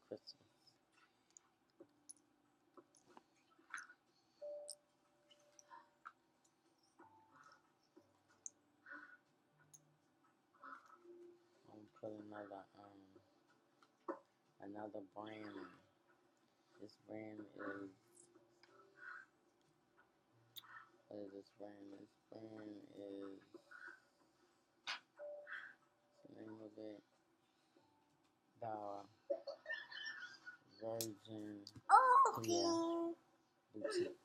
Christmas. I'm put another brand in. This brand is, what is this brand? This brand is, what's the name of it? The Virgin Hair Boutique.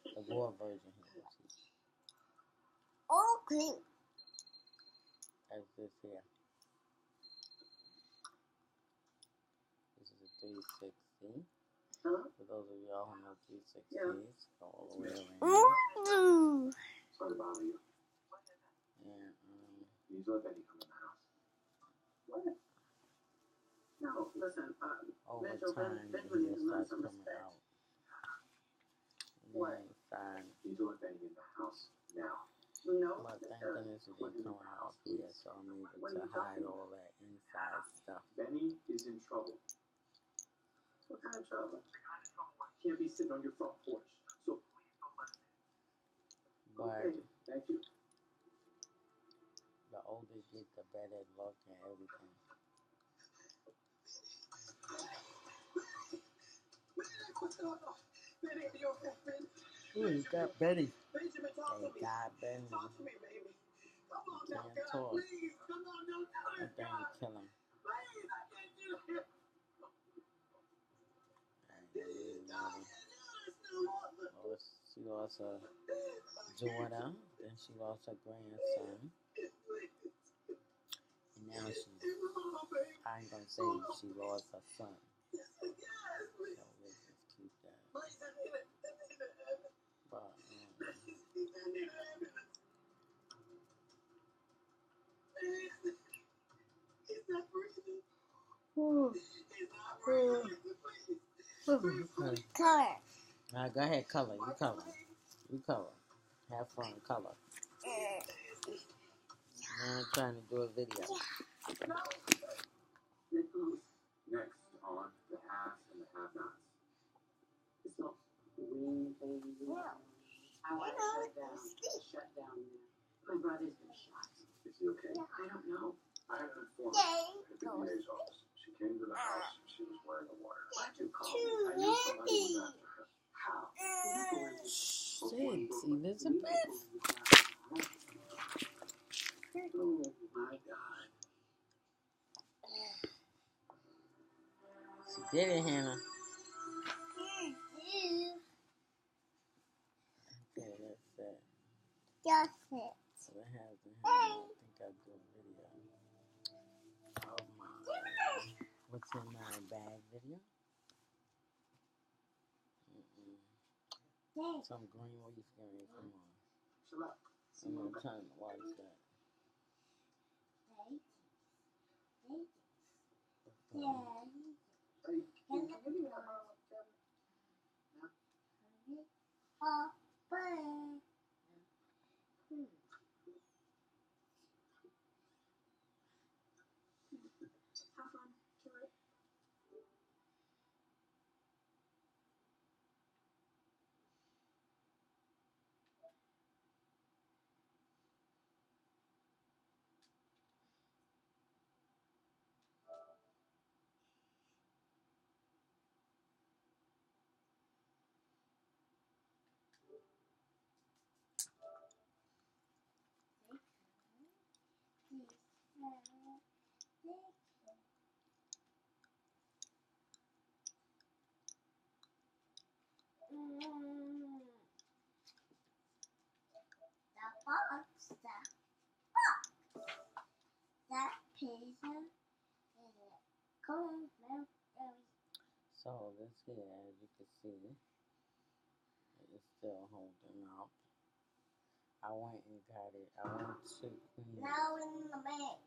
The Raw Virgin Hair Boutique. Okay. That's this here. This is a 360. For those of y'all who know 360s, go all the way around. Sorry to bother you. And You let Benny come in the house. What? No, listen. over Benjamin time, needs it to learn starts some coming respect. out. What? Inside. You need to let Benny in the house now. No. But thank goodness it didn't come out here, so I'm able to hide all that inside stuff. Benny is in trouble. What kind of trouble? Can't be sitting on your front porch. So But okay, thank you. the older you get, the better it looks and everything. Ooh, he got Betty. They got Benny. He can't talk. That thing will kill him. She lost her daughter, then she lost her grandson, and now I ain't gonna say she lost her son. So let's just keep that. But, Color. Alright, go ahead, color. You color. You color. Have fun, color. Now I'm trying to do a video. Next on the haves and the have-nots. So, we I want to shut down. My brother's been shot. Is he okay? I don't know. I have an informant at the DA's office. She came to the house. She was wearing a wire. Why'd you call me? I knew somebody was after her. How? Thanks, Elizabeth. Oh my God. She did it, Hannah. Okay, that's it. Just it. So it hasn't happened. I think I'll do a video of my what's in my bag video. Some green leaf green. Come on. I'm trying to watch that. That pizza is a cold milk. So this here, as you can see, it's still holding up. I went and got it. I went to Queen Now in the bag.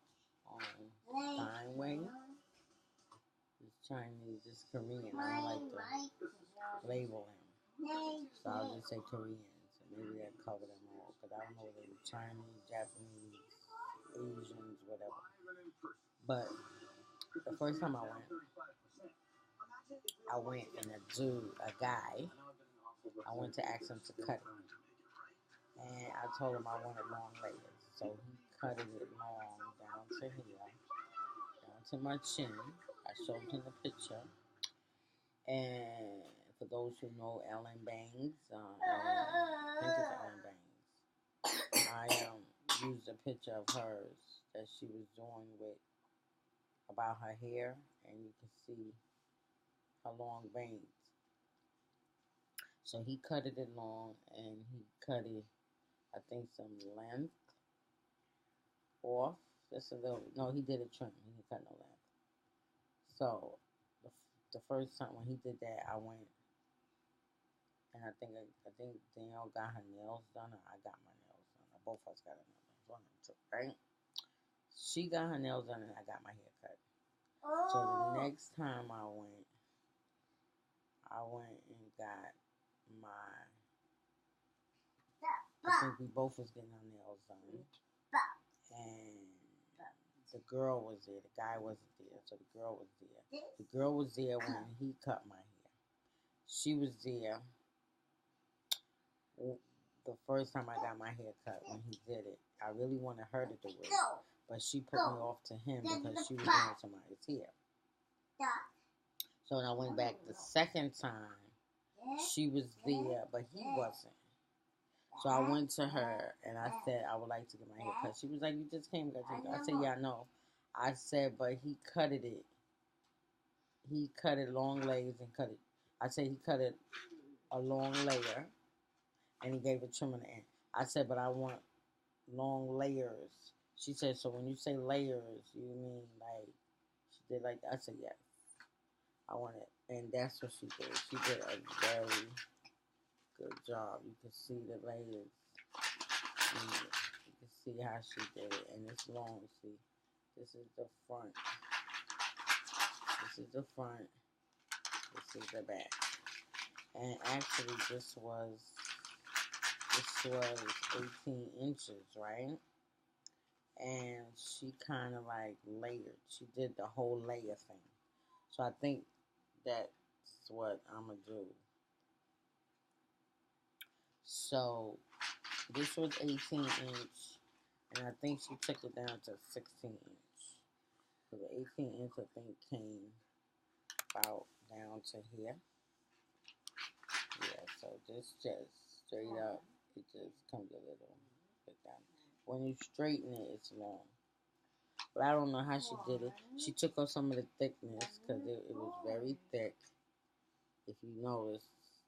on Steinway. It's Chinese, it's Korean. I don't like to label him. So I'll just say Korean. So maybe that cover them all. Because I don't know whether they're Chinese, Japanese, Asians, whatever. But the first time I went and a guy, I went to ask him to cut it. And I told him I wanted long layers. So he cut it long down to here, down to my chin. I showed him the picture. And for those who know Ellen Bangs, I think it's Ellen Bangs, I used a picture of hers that she was doing with about her hair, and you can see her long bangs. So he cut it long, and he cut it, I think, some length off. Just a little. No, he did a trim. He didn't cut no length. So the first time when he did that, I went, and I think Danielle got her nails done, or I got my nails done. Or both of us got our nails done. One of them too, right? She got her nails done, and I got my hair cut. So the next time I went and got my. I think we both was getting our nails done, and the girl was there. The guy wasn't there, so the girl was there. The girl was there when he cut my hair. She was there the first time I got my hair cut when he did it. I really wanted her to do it, but she put me off to him because she was doing somebody's hair. So when I went back the second time, she was there, but he wasn't. So I went to her and I said, I would like to get my hair cut. She was like, you just came. I said, yeah, I know. I said, but he cutted it. He cut it long layers and cut it. I said he cut it a long layer and he gave a trim on the end. I said, but I want long layers. She said, so when you say layers, you mean like, she did like that? I said, yes. I want it. And that's what she did. She did a very good job. You can see the layers. You can see how she did it. And it's long. See, this is the front. This is the front. This is the back. And actually, this was 18 inches, right? And she kind of like layered. She did the whole layer thing. So I think that's what I'm going to do. So this was 18 inch, and I think she took it down to 16 inch. So the 18 inch, I think, came about down to here. Yeah, so this just straight up, it just comes a little bit down. When you straighten it, it's long. But I don't know how she did it. She took off some of the thickness because it was very thick. If you notice,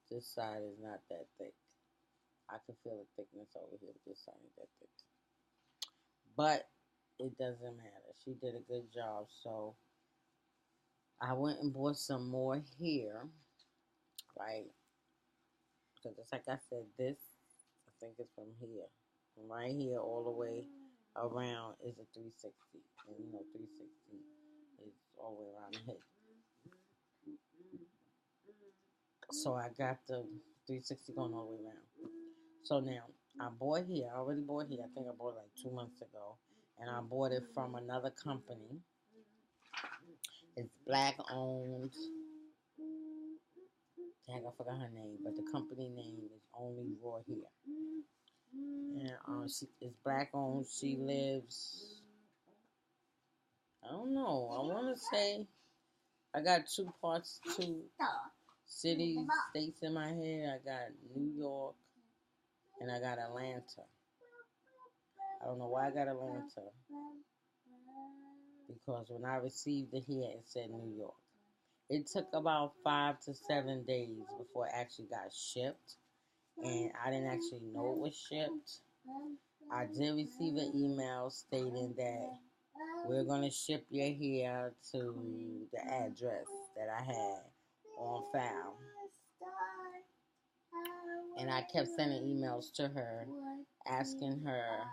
this side is not that thick. I can feel the thickness over here, but this side ain't that thick. But it doesn't matter. She did a good job. So I went and bought some more hair, right? Because it's like I said, this, I think it's from here. From right here all the way around is a 360. And you know 360 is all the way around the head. So I got the 360 going all the way around. So now, I bought here. I already bought here. I think I bought it like 2 months ago. And I bought it from another company. It's black owned. Dang, I forgot her name. But the company name is Only Raw Hair. And it's black owned. She lives, I don't know. I want to say, I got two cities, states in my head. I got New York and I got Atlanta. I don't know why I got Atlanta. Because when I received it here, it said New York. It took about 5 to 7 days before it actually got shipped. And I didn't actually know it was shipped. I did receive an email stating that we're going to ship your hair to the address that I had on file. And I kept sending emails to her, asking her,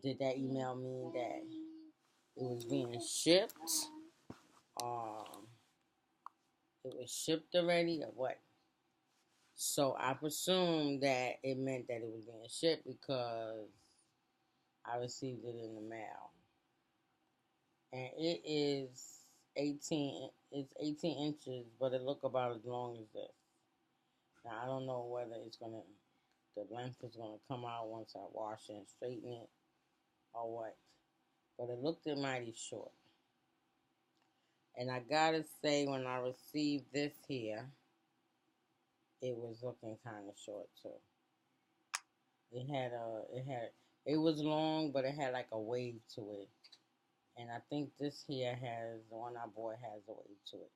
did that email mean that it was being shipped? It was shipped already or what? So I presumed that it meant that it was being shipped because I received it in the mail. and it is 18. It's 18 inches, but it look about as long as this. Now I don't know whether the length is gonna come out once I wash it and straighten it, or what. But it looked mighty short. And I gotta say, when I received this here, it was looking kind of short too. It was long, but it had like a wave to it. And I think this here the one I bought has a wave to it.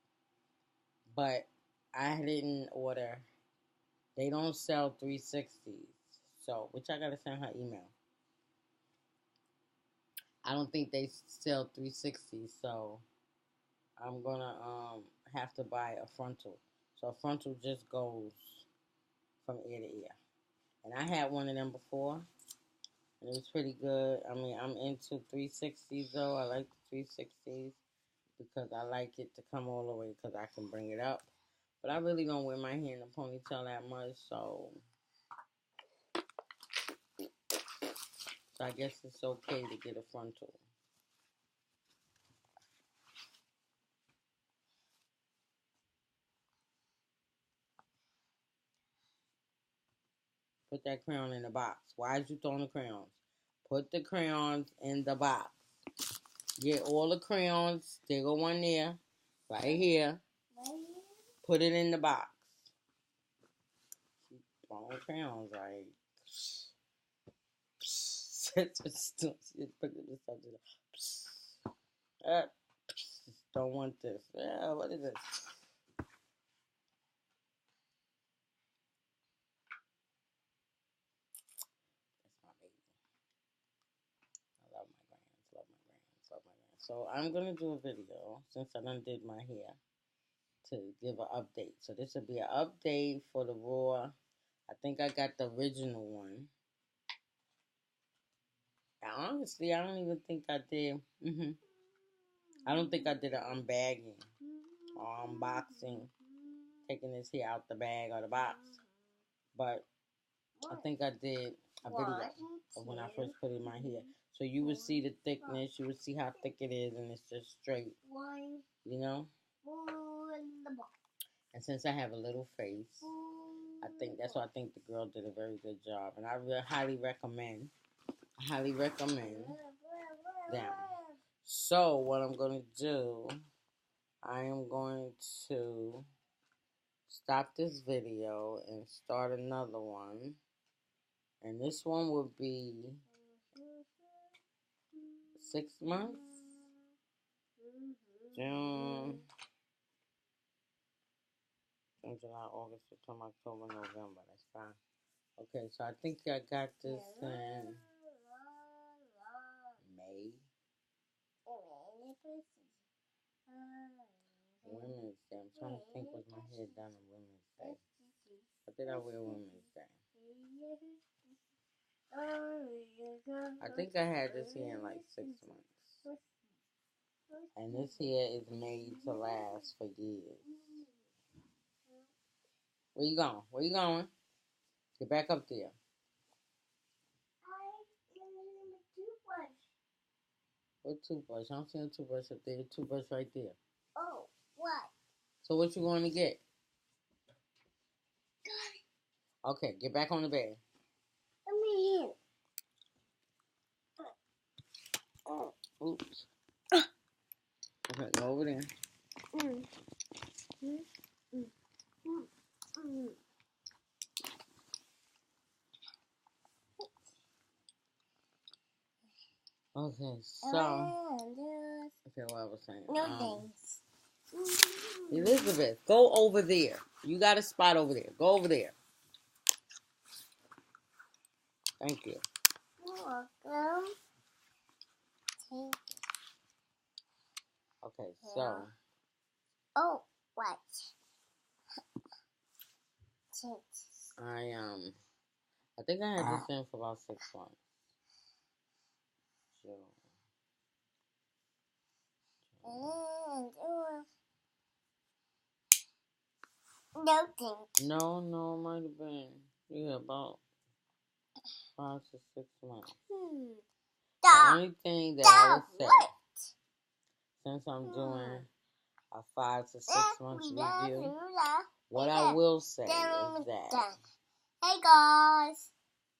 But I didn't order, they don't sell 360s. So, which I gotta send her email. I don't think they sell 360s, so I'm gonna have to buy a frontal. So a frontal just goes from ear to ear. And I had one of them before, and it was pretty good. I mean, I'm into 360s though. I like the 360s because I like it to come all the way because I can bring it up. But I really don't wear my hair in a ponytail that much, so I guess it's okay to get a frontal. Put that crayon in the box. Why is you throwing the crayons? Put the crayons in the box. Get all the crayons. There go one there. Right here. Put it in the box. Keep throwing crayons like. Don't want this. Yeah, what is this? So I'm gonna do a video since I done did my hair to give an update. So this will be an update for the raw. I think I got the original one. Honestly, I don't even think I did. I don't think I did an unbagging or unboxing, taking this hair out the bag or the box. But I think I did a video of when I first put it in my hair. So you would see the thickness, you would see how thick it is, and it's just straight, you know? And since I have a little face, I think that's why I think the girl did a very good job. And I really highly recommend them. So what I'm going to do, I am going to stop this video and start another one. And this one will be 6 months. June, July, August, September, October, November. That's fine. Okay, so I think I got this in May. Women's Day. I'm trying to think, was my hair done on Women's Day? What did I wear Women's Day? I think I had this here in like 6 months. And this here is made to last for years. Where you going? Where you going? Get back up there. What toothbrush? I don't see a toothbrush up there. A toothbrush right there. Oh, what? So what you going to get? Got it. Okay, get back on the bed. Let me in. Oops. Okay, go over there. Okay, so okay, what I was saying. No thanks. Elizabeth, go over there. You got a spot over there. Go over there. Thank you. You're welcome. Thank you. Okay, so. Oh, what? I think I had this in for about 6 months. So. No thanks. No, it might have been about 5 to 6 months. The only thing that I would say. since I'm doing a 5 to 6 months review, what I will say is that hey guys,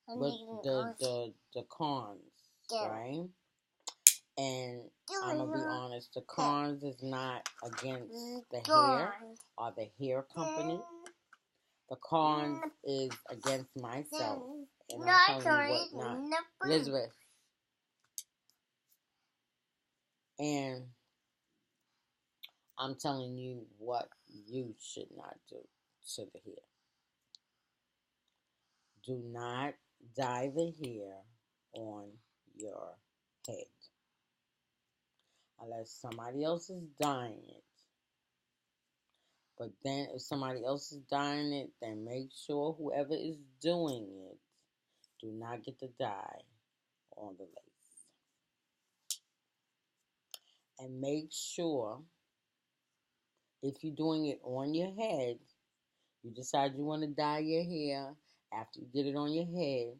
with the cons, right? And I'm gonna be honest, the cons is not against the hair or the hair company. The cons is against myself, and I'm telling you what not. Elizabeth. And I'm telling you what you should not do to the hair. Do not dye the hair on your head unless somebody else is dyeing it. But then if somebody else is dyeing it, then make sure whoever is doing it do not get the dye on the lace. And make sure if you're doing it on your head, you decide you want to dye your hair after you get it on your head,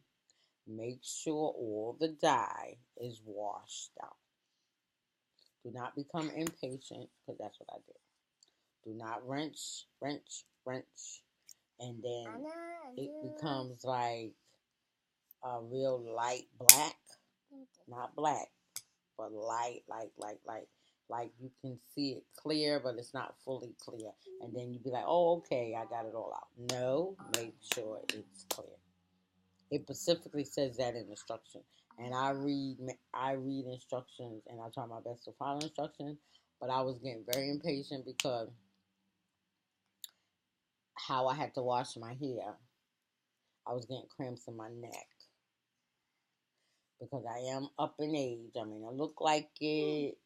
make sure all the dye is washed out. Do not become impatient, because that's what I did. Do not wrench, and then it becomes like a real light black. Not black, but light. Like you can see it clear, but it's not fully clear. And then you be like, oh, okay, I got it all out. No, make sure it's clear. It specifically says that in instruction. And I read instructions, and I try my best to follow instructions. But I was getting very impatient because how I had to wash my hair, I was getting cramps in my neck. Because I am up in age. I mean, I look like it,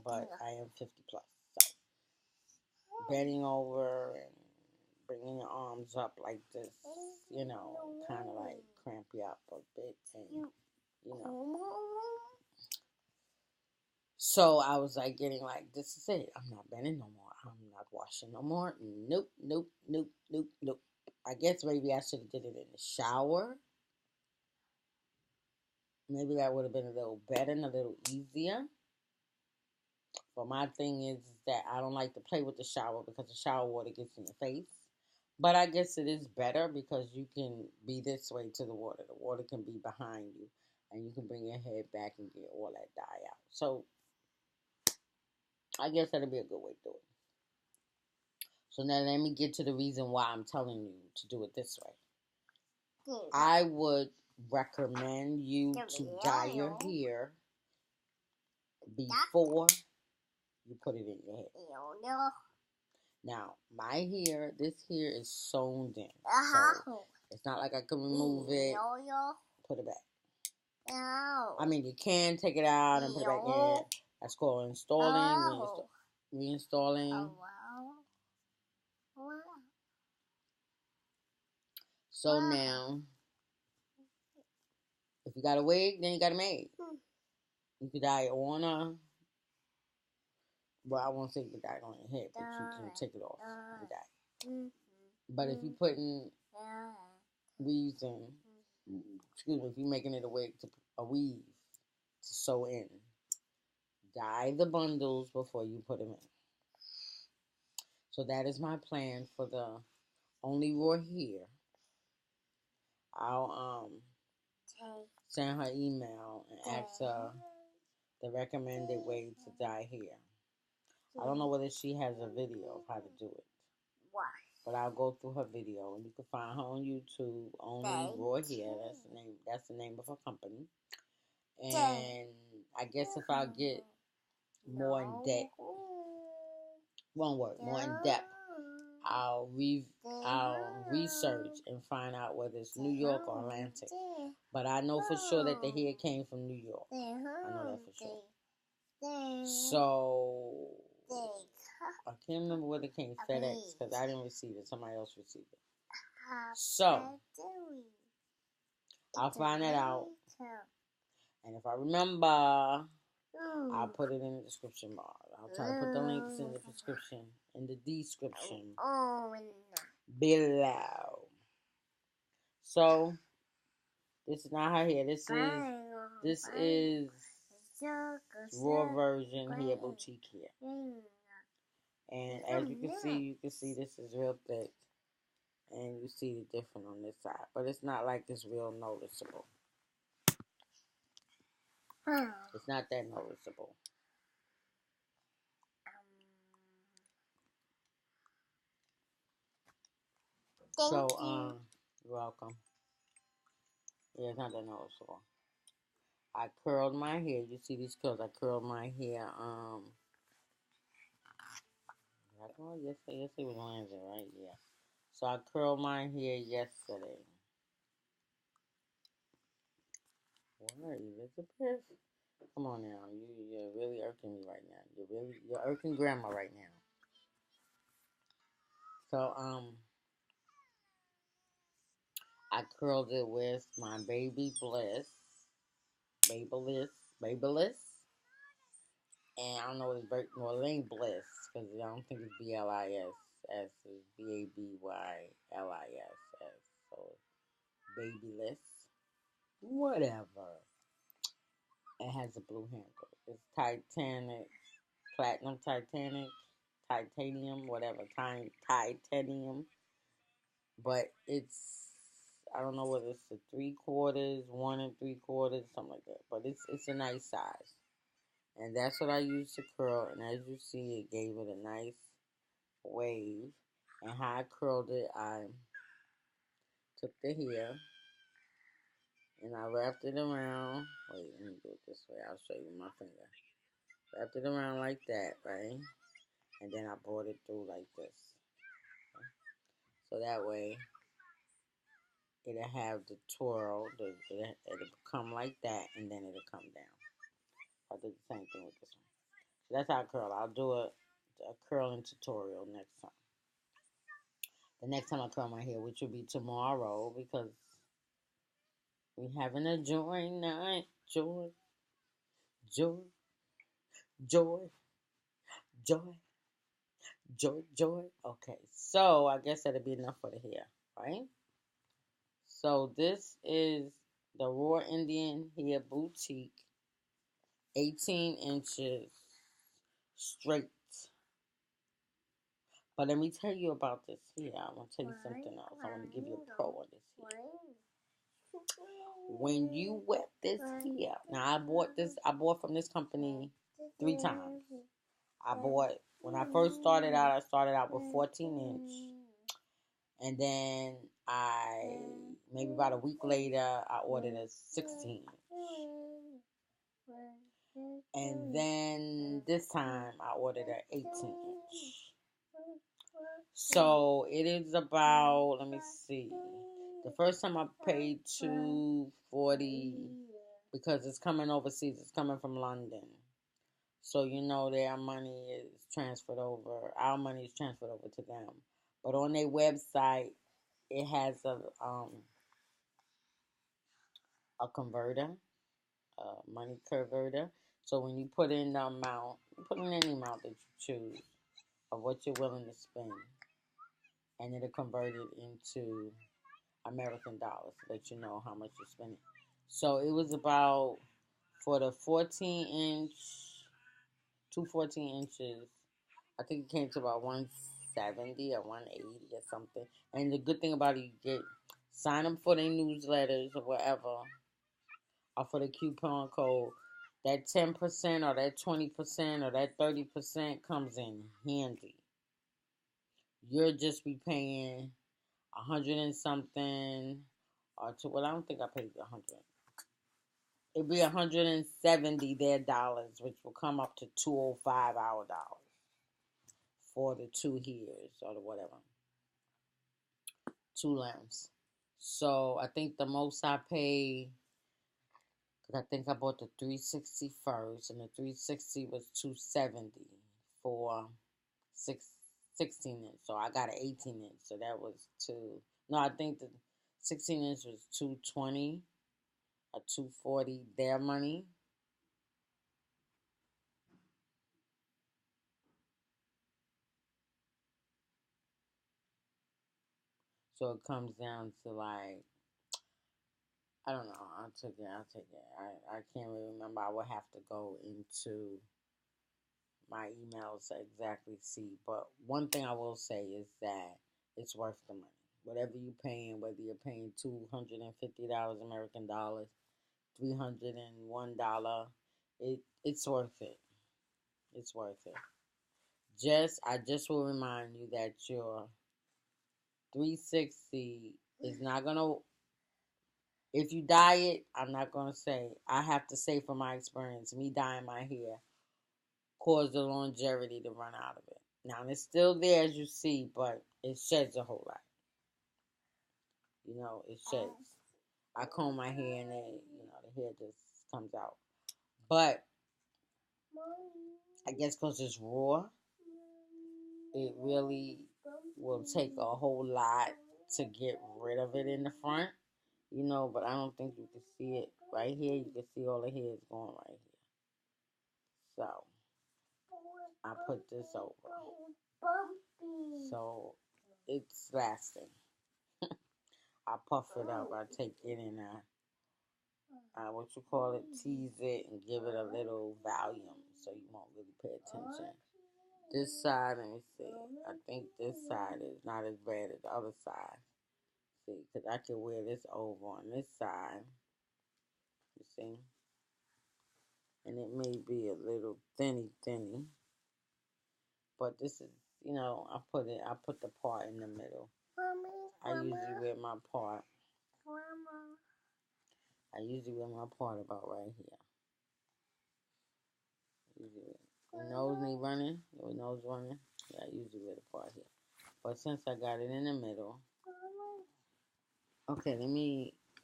but I am 50 plus. So, bending over and bringing your arms up like this, kind of like cramp you up a bit. And, So I was like getting like, this is it. I'm not bending no more. I'm not washing no more. Nope. I guess maybe I should have did it in the shower. Maybe that would have been a little better and a little easier. But my thing is that I don't like to play with the shower because the shower water gets in your face. But I guess it is better because you can be this way to the water. The water can be behind you. And you can bring your head back and get all that dye out. So I guess that'll be a good way to do it. So now let me get to the reason why I'm telling you to do it this way. I would recommend you to dye your hair before you put it in your head. Now, my hair, this hair is sewn in. So it's not like I can remove it, put it back. I mean, you can take it out and put it back in. That's called installing, reinstalling. So now, if you got a wig, then you got a maid. You could dye it on I won't say you can dye it on your head, but you can take it off and dye. But if you're putting weaves in, if you're making it a weave to sew in, dye the bundles before you put them in. So that is my plan for the only raw hair. I'll send her email and ask her the recommended way to dye hair. I don't know whether she has a video of how to do it. But I'll go through her video, and you can find her on YouTube. Only Raw Hair. That's the name of her company. And I guess if I get more in depth, more in depth, I'll research and find out whether it's New York or Atlantic. But I know for sure that the hair came from New York. I know that for sure. So I can't remember whether it came FedEx because I didn't receive it. Somebody else received it. So I'll find that out. And if I remember, I'll put it in the description bar. I'll try to put the links in the description below. So this is not her hair. This is Raw version hair boutique hair. And as you can see this is real thick. And you see the difference on this side. But it's not like it's real noticeable. It's not that noticeable. So, you're welcome. Yeah, it's not that noticeable. I curled my hair. You see these curls? I curled my hair. Yesterday was Wednesday, right? Yeah. So I curled my hair yesterday. What, Elizabeth? Come on now, you're really irking me right now. You're irking grandma right now. So I curled it with my Babyliss, and I don't know what it's well, it ain't Bliss because I don't think it's BLIS. It's BABYLISS. So Babyliss, whatever. It has a blue handle. It's Titanic, platinum titanium, whatever, titanium. But it's, I don't know whether it's a 3/4, 1 3/4, something like that. But it's a nice size, and that's what I used to curl. And as you see, it gave it a nice wave. And how I curled it, I took the hair and I wrapped it around. Wait, let me do it this way. I'll show you my finger. Wrapped it around like that, right? And then I brought it through like this. So that way, it'll have the twirl, it'll come like that, and then it'll come down. I did the same thing with this one. So that's how I curl. I'll do a curling tutorial next time. The next time I curl my hair, which will be tomorrow, because we having a joy night. Joy, joy, joy, joy, joy, joy. Okay, so I guess that'll be enough for the hair, right? So this is the Raw Indian Hair Boutique, 18 inches straight. But let me tell you about this here. I want to tell you something else. I want to give you a pro on this here. When you wet this here, now I bought from this company 3 times. When I first started out with 14 inch. And then maybe about a week later, I ordered a 16 inch. And then this time I ordered an 18 inch. So it is about, let me see. The first time I paid $240 because it's coming overseas. It's coming from London. So you know their money is transferred over. Our money is transferred over to them. But on their website, it has a converter, a money converter. So when you put in the amount, you put in any amount that you choose of what you're willing to spend, and it'll convert it into American dollars to let you know how much you're spending. So it was about, for the 14 inch, two 14 inches, I think it came to about 170 or 180 or something. And the good thing about it, you sign them for their newsletters or whatever, or for the coupon code. That 10% or that 20% or that 30% comes in handy. You'll just be paying 100 and something, well, I don't think I paid 100. It'd be 170 their dollars, which will come up to 205 our dollars for the 2 years or the whatever, 2 lamps. So I think the most I paid, because I think I bought the 360 first, and the 360 was 270 for 16 inch. So I got an 18 inch. So that was I think the 16 inch was 220 or 240 their money. So it comes down to like I don't know. I'll take it. I can't really remember. I would have to go into my emails to exactly see. But one thing I will say is that it's worth the money. Whatever you're paying, whether you're paying $250 American dollars, $301, it's worth it. It's worth it. I just will remind you that your 360 is not gonna. If you dye it, I'm not gonna say. I have to say from my experience, me dyeing my hair caused the longevity to run out of it. Now it's still there as you see, but it sheds a whole lot. It sheds. I comb my hair and the hair just comes out. But I guess because it's raw, it really will take a whole lot to get rid of it in the front. But I don't think you can see it right here. You can see all the hair is going right here. So I put this over. So it's lasting. I puff it up. I take it and tease it and give it a little volume so you won't really pay attention. This side, let me see. I think this side is not as bad as the other side. See, because I can wear this over on this side. You see? And it may be a little thinny. But this is, I put the part in the middle. I usually wear my part. I usually wear my part about right here. Your nose need running? Your nose running? Yeah, I usually wear the part here. But since I got it in the middle. Okay,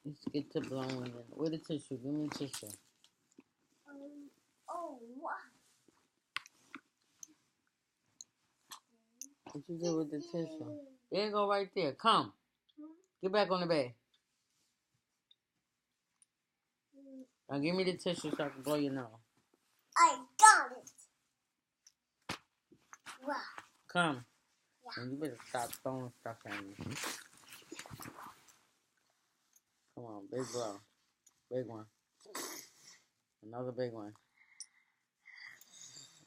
let's get to blowing in. Where the tissue? Give me tissue. What you do with the tissue? There you go right there. Come. Get back on the bed. Now give me the tissue so I can blow your nose. I got it. Wow. Come. Yeah. And you better stop throwing stuff at me. Come on, big blow. Big one. Another big one.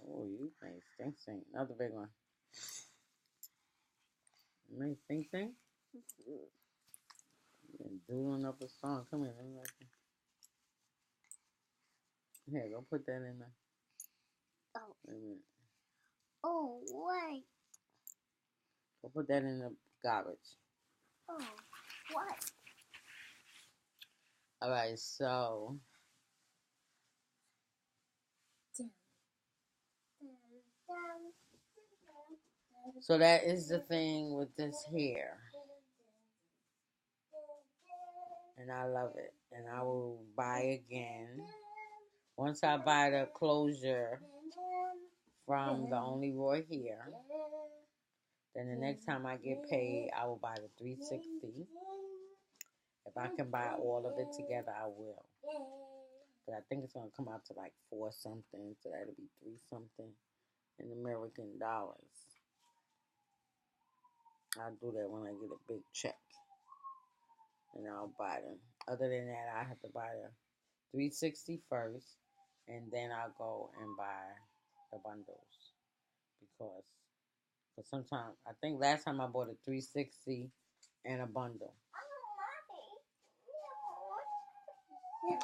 Oh, you think stink. Another big one. You may stink. You're doodling up a song. Come here, let me like it. Here, go put that in there. Oh. Wait a minute. Oh, wait. Go put that in the garbage. Oh, what? Alright, so. So that is the thing with this hair. And I love it. And I will buy again. Once I buy the closure from the Only Raw Hair, then the next time I get paid, I will buy the 360. If I can buy all of it together, I will. But I think it's going to come out to like 4 something. So that'll be 3 something in American dollars. I'll do that when I get a big check. And I'll buy them. Other than that, I have to buy the 360 first. And then I'll go and buy the bundles. Because sometimes, I think last time I bought a 360 and a bundle. Yeah.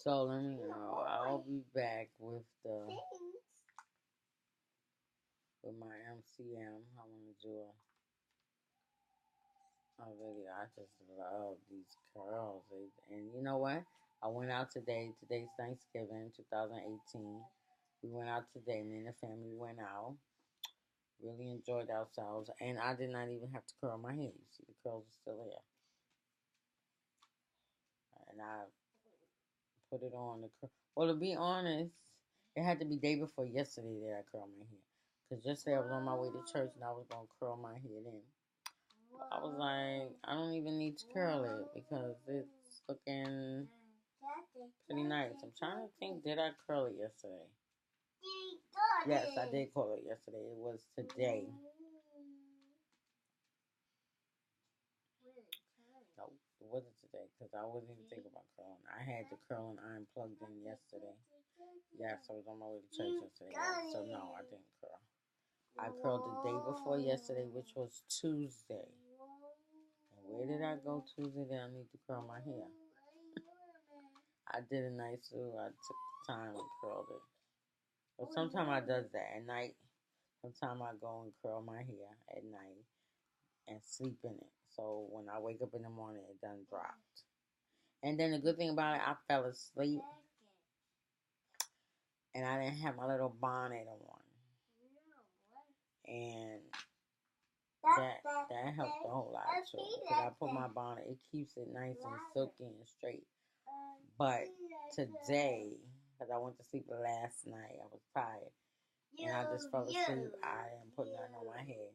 So let me know. I'll be back with my MCM. I want to do a video. I just love these curls. And you know what? I went out today. Today's Thanksgiving, 2018. We went out today. Me and the family went out. Really enjoyed ourselves. And I did not even have to curl my hair. You see, the curls are still here. And I put it on the curl. Well, to be honest, it had to be day before yesterday that I curled my hair. Because yesterday I was on my way to church and I was going to curl my hair then. I was like, I don't even need to curl it because it's looking Pretty nice. I'm trying to think, did I curl it yesterday? Yes, I did curl it yesterday. It was today. No, it wasn't today because I wasn't even thinking about curling. I had the curling iron plugged in yesterday. Yes, I was on my way to church yesterday. So no, I didn't curl. I curled the day before yesterday, which was Tuesday. And where did I go Tuesday that I need to curl my hair? I did a nice little, I took the time and curled it. But sometimes I does that at night. Sometimes I go and curl my hair at night and sleep in it. So when I wake up in the morning, it done dropped. And then the good thing about it, I fell asleep and I didn't have my little bonnet on. And that helped a whole lot too. Because I put my bonnet, it keeps it nice and silky and straight. But today, because I went to sleep last night, I was tired. And I just fell asleep. I didn't put nothing on my head.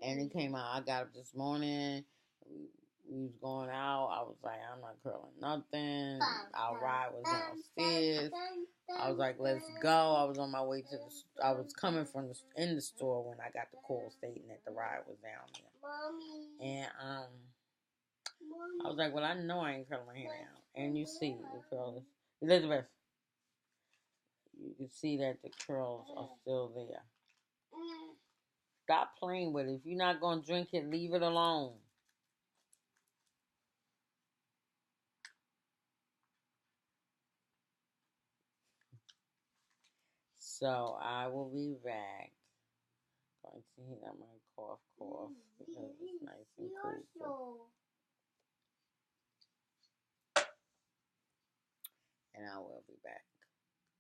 And it came out. I got up this morning. We was going out. I was like, I'm not curling nothing. Our ride was downstairs. I was like, let's go. I was on my way to I was coming from in the store when I got the call stating that the ride was down there. And I was like, well, I know I ain't curling my hair now. And you see the curls. Elizabeth, you can see that the curls are still there. Stop playing with it. If you're not going to drink it, leave it alone. So I will be back. Going to heat up my cough because it's nice and cool. And I will be back.